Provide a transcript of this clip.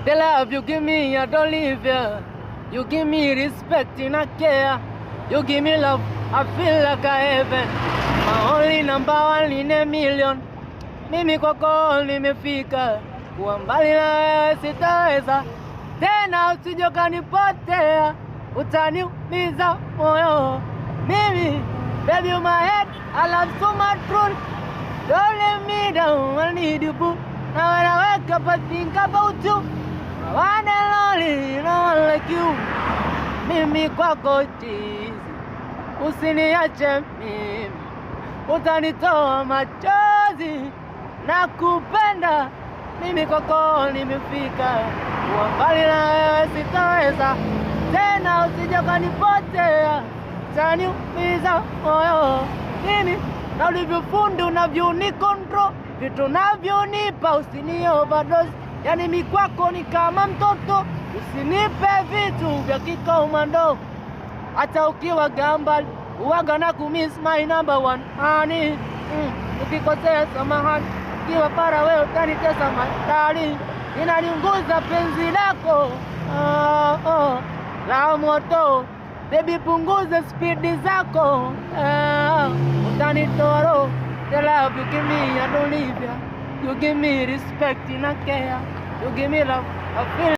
The love you give me, I don't leave ya. You give me respect and I care. You give me love, I feel like a heaven. My only number one in a million. Mimi kwako nimefika, kuwa mbali na wewe sitaweza tena, usije ukanipotea, utaniumiza moyo. Mimi, baby, you my head, I love so much truth. Don't let me down, I need you, boo. Now when I wake up, I think about you. One and only, no one like you. Mimi kwako chizi, usiniache mimi, utanitoa machozi. Nakupenda, mimi kwako nimefika, kuwa mbali na wewe sitaweza tena, usije ukanipotea, utaniumiza moyo. Mimi na ulivyofundi unavyonicontrol, vitu unavyonipa usini overdose. Yani mimi kwako ni kama mtoto, usinipe vitu vya kikomando. Hata ukiwa gambal, uwaga na kumiss my number one honey. Ukikosea samahani, ukiwa para wewe utanitesa matari. Inaniunguza penzi lako la moto. Baby, punguza speed zako, utanitoa roho. The love you give me, I don't leave ya. You give me respect and I care. You give me love, I feel